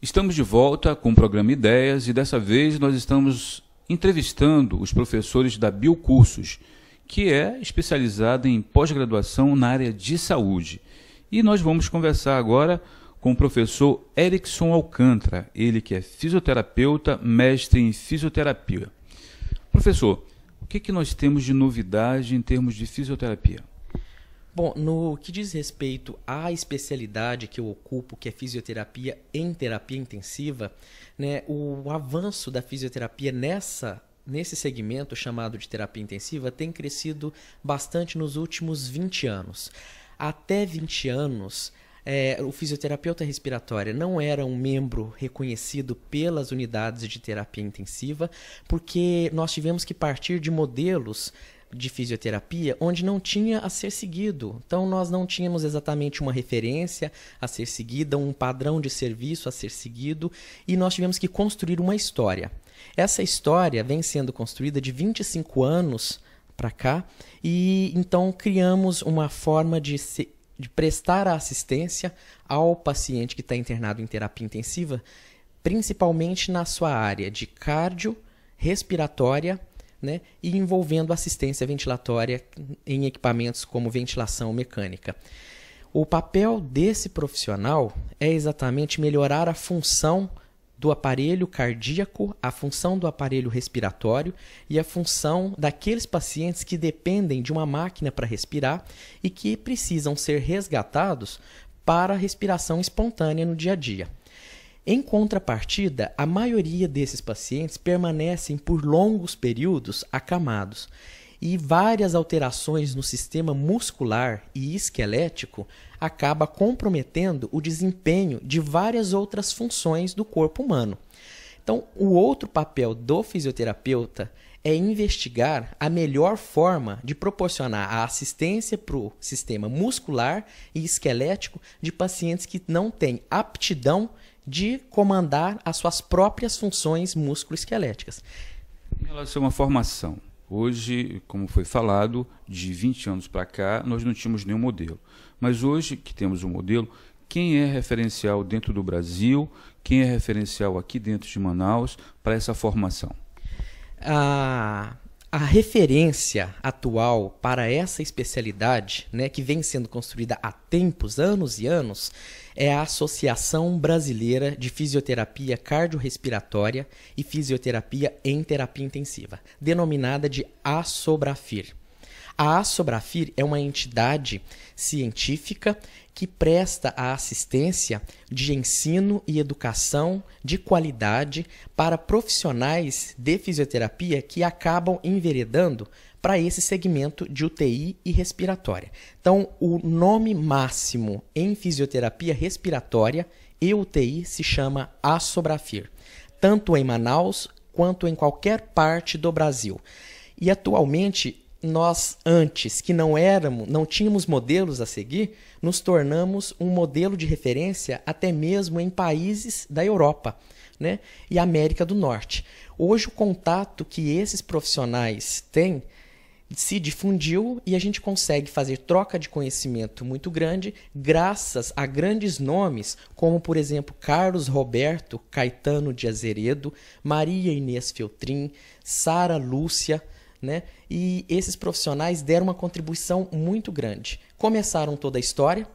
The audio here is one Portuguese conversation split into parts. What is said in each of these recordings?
Estamos de volta com o programa Ideias e dessa vez nós estamos entrevistando os professores da Biocursos, que é especializada em pós-graduação na área de saúde. E nós vamos conversar agora com o professor Erickson Alcântara, ele que é fisioterapeuta, mestre em fisioterapia. Professor, o que nós temos de novidade em termos de fisioterapia? Bom, no que diz respeito à especialidade que eu ocupo, que é fisioterapia em terapia intensiva, né, o avanço da fisioterapia nesse segmento chamado de terapia intensiva tem crescido bastante nos últimos 20 anos. Até 20 anos, o fisioterapeuta respiratória não era um membro reconhecido pelas unidades de terapia intensiva, porque nós tivemos que partir de modelos de fisioterapia onde não tinha a ser seguido. Então nós não tínhamos exatamente uma referência a ser seguida, um padrão de serviço a ser seguido, e nós tivemos que construir uma história. Essa história vem sendo construída de 25 anos para cá, e então criamos uma forma de prestar a assistência ao paciente que está internado em terapia intensiva, principalmente na sua área de cardio, respiratória, né, e envolvendo assistência ventilatória em equipamentos como ventilação mecânica. O papel desse profissional é exatamente melhorar a função do aparelho cardíaco, a função do aparelho respiratório e a função daqueles pacientes que dependem de uma máquina para respirar e que precisam ser resgatados para a respiração espontânea no dia a dia. Em contrapartida, a maioria desses pacientes permanecem por longos períodos acamados e várias alterações no sistema muscular e esquelético acabam comprometendo o desempenho de várias outras funções do corpo humano. Então, o outro papel do fisioterapeuta é investigar a melhor forma de proporcionar a assistência para o sistema muscular e esquelético de pacientes que não têm aptidão de comandar as suas próprias funções musculoesqueléticas. Em relação à formação, hoje, como foi falado, de 20 anos para cá, nós não tínhamos nenhum modelo. Mas hoje que temos um modelo, quem é referencial dentro do Brasil, quem é referencial aqui dentro de Manaus para essa formação? A referência atual para essa especialidade, né, que vem sendo construída há tempos, anos e anos, é a Associação Brasileira de Fisioterapia Cardiorrespiratória e Fisioterapia em Terapia Intensiva, denominada de ASSOBRAFIR. A ASSOBRAFIR é uma entidade científica que presta a assistência de ensino e educação de qualidade para profissionais de fisioterapia que acabam enveredando para esse segmento de UTI e respiratória. Então, o nome máximo em fisioterapia respiratória e UTI se chama ASSOBRAFIR, tanto em Manaus quanto em qualquer parte do Brasil. E atualmente, nós antes que não tínhamos modelos a seguir, nos tornamos um modelo de referência até mesmo em países da Europa, né, e América do Norte. Hoje o contato que esses profissionais têm se difundiu e a gente consegue fazer troca de conhecimento muito grande graças a grandes nomes como, por exemplo, Carlos Roberto Caetano de Azeredo, Maria Inês Feltrin, Sara Lúcia, né? E esses profissionais deram uma contribuição muito grande. Começaram toda a história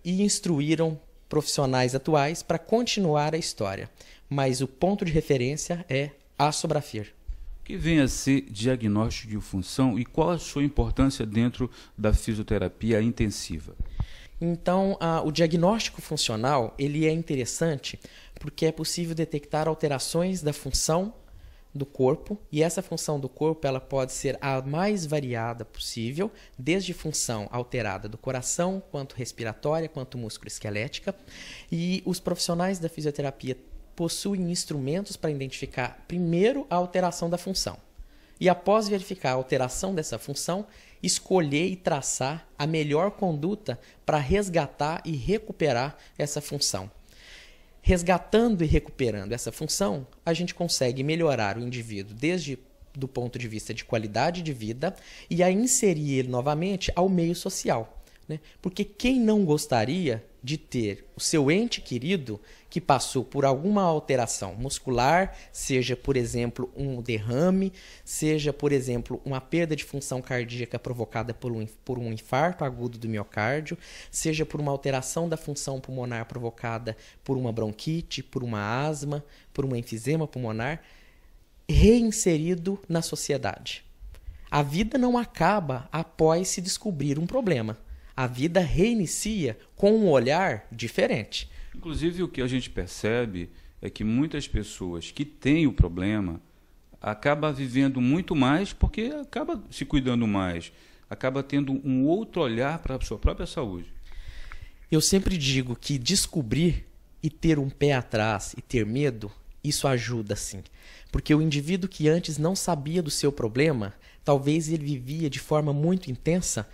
e instruíram profissionais atuais para continuar a história. Mas o ponto de referência é ASSOBRAFIR. Que vem a ser diagnóstico de função e qual a sua importância dentro da fisioterapia intensiva? Então, o diagnóstico funcional ele é interessante porque é possível detectar alterações da função do corpo, e essa função do corpo ela pode ser a mais variada possível, desde função alterada do coração, quanto respiratória, quanto musculoesquelética, e os profissionais da fisioterapia possuem instrumentos para identificar primeiro a alteração da função, e após verificar a alteração dessa função, escolher e traçar a melhor conduta para resgatar e recuperar essa função. Resgatando e recuperando essa função, a gente consegue melhorar o indivíduo desde do ponto de vista de qualidade de vida e a inserir ele novamente ao meio social, né? Porque quem não gostaria de ter o seu ente querido que passou por alguma alteração muscular, seja, por exemplo, um derrame, seja, por exemplo, uma perda de função cardíaca provocada por um infarto agudo do miocárdio, seja por uma alteração da função pulmonar provocada por uma bronquite, por uma asma, por um enfisema pulmonar, reinserido na sociedade. A vida não acaba após se descobrir um problema. A vida reinicia com um olhar diferente. Inclusive, o que a gente percebe é que muitas pessoas que têm o problema acabam vivendo muito mais porque acaba se cuidando mais, acaba tendo um outro olhar para a sua própria saúde. Eu sempre digo que descobrir e ter um pé atrás e ter medo, isso ajuda sim. Porque o indivíduo que antes não sabia do seu problema, talvez ele vivia de forma muito intensa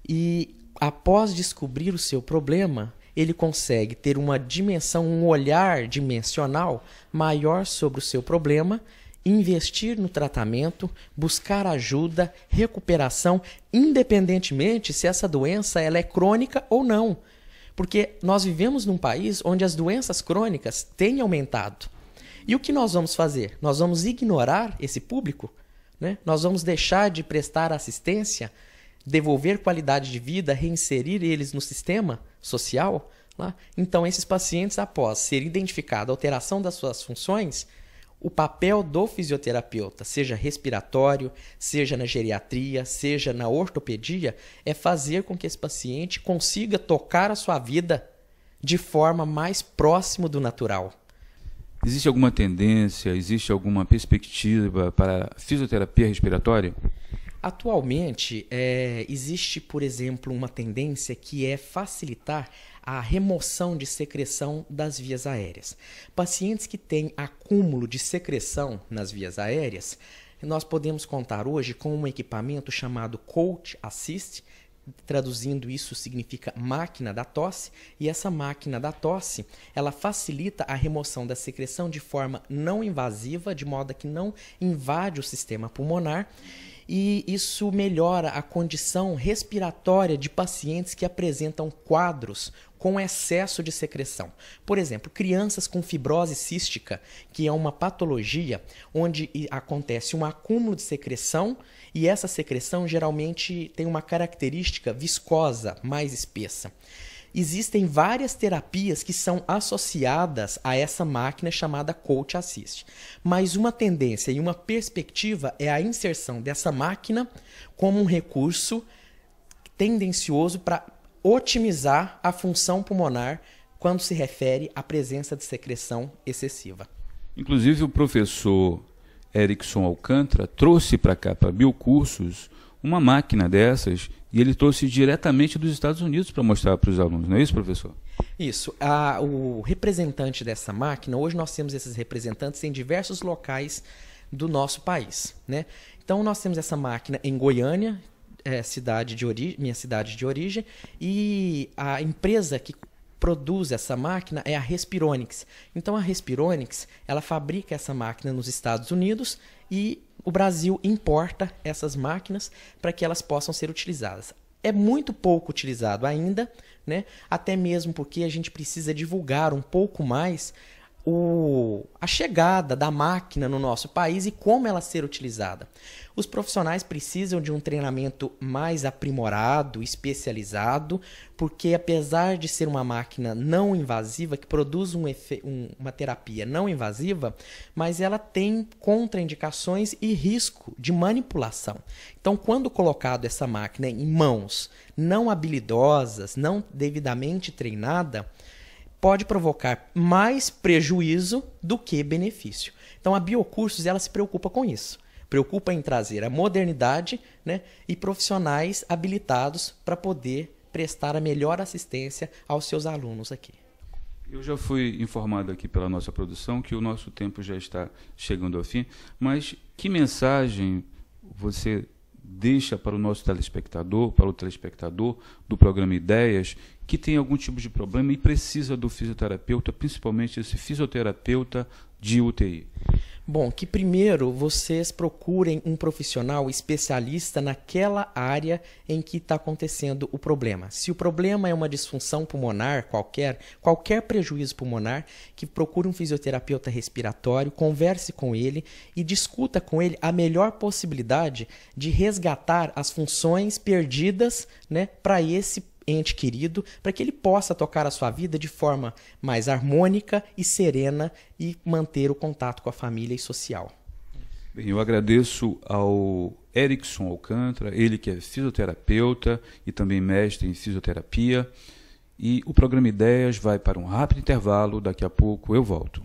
e após descobrir o seu problema, ele consegue ter uma dimensão, um olhar dimensional maior sobre o seu problema, investir no tratamento, buscar ajuda, recuperação, independentemente se essa doença ela é crônica ou não. Porque nós vivemos num país onde as doenças crônicas têm aumentado. E o que nós vamos fazer? Nós vamos ignorar esse público? Né? Nós vamos deixar de prestar assistência, devolver qualidade de vida, reinserir eles no sistema social? Lá? Então, esses pacientes, após ser identificada a alteração das suas funções, o papel do fisioterapeuta, seja respiratório, seja na geriatria, seja na ortopedia, é fazer com que esse paciente consiga tocar a sua vida de forma mais próxima do natural. Existe alguma tendência, existe alguma perspectiva para a fisioterapia respiratória? Atualmente, existe, por exemplo, uma tendência que é facilitar a remoção de secreção das vias aéreas. Pacientes que têm acúmulo de secreção nas vias aéreas, nós podemos contar hoje com um equipamento chamado Coach Assist. Traduzindo isso significa máquina da tosse, e essa máquina da tosse ela facilita a remoção da secreção de forma não invasiva, de modo que não invade o sistema pulmonar, e isso melhora a condição respiratória de pacientes que apresentam quadros com excesso de secreção. Por exemplo, crianças com fibrose cística, que é uma patologia onde acontece um acúmulo de secreção e essa secreção geralmente tem uma característica viscosa, mais espessa. Existem várias terapias que são associadas a essa máquina chamada Coach Assist. Mas uma tendência e uma perspectiva é a inserção dessa máquina como um recurso tendencioso para otimizar a função pulmonar quando se refere à presença de secreção excessiva. Inclusive o professor Erickson Alcântara trouxe para cá, para Biocursos, uma máquina dessas, e ele trouxe diretamente dos Estados Unidos para mostrar para os alunos, não é isso, professor? Isso. O representante dessa máquina, hoje nós temos esses representantes em diversos locais do nosso país, né? Então nós temos essa máquina em Goiânia, minha cidade de origem, e a empresa que produz essa máquina é a Respironics. Então a Respironics, ela fabrica essa máquina nos Estados Unidos e o Brasil importa essas máquinas para que elas possam ser utilizadas. É muito pouco utilizado ainda, né? Até mesmo porque a gente precisa divulgar um pouco mais a chegada da máquina no nosso país e como ela ser utilizada. Os profissionais precisam de um treinamento mais aprimorado, especializado, porque apesar de ser uma máquina não invasiva, que produz uma terapia não invasiva, mas ela tem contraindicações e risco de manipulação. Então, quando colocado essa máquina em mãos não habilidosas, não devidamente treinada, pode provocar mais prejuízo do que benefício. Então a Biocursos ela se preocupa com isso. Preocupa em trazer a modernidade, né, e profissionais habilitados para poder prestar a melhor assistência aos seus alunos aqui. Eu já fui informado aqui pela nossa produção que o nosso tempo já está chegando ao fim, mas que mensagem você deixa para o nosso telespectador, para o telespectador do programa Ideias, que tem algum tipo de problema e precisa do fisioterapeuta, principalmente esse fisioterapeuta de UTI? Bom, que primeiro vocês procurem um profissional especialista naquela área em que está acontecendo o problema. Se o problema é uma disfunção pulmonar qualquer prejuízo pulmonar, que procure um fisioterapeuta respiratório, converse com ele e discuta com ele a melhor possibilidade de resgatar as funções perdidas, né, para esse ente querido, para que ele possa tocar a sua vida de forma mais harmônica e serena e manter o contato com a família e social. Bem, eu agradeço ao Erickson Alcântara, ele que é fisioterapeuta e também mestre em fisioterapia. E o programa Ideias vai para um rápido intervalo, daqui a pouco eu volto.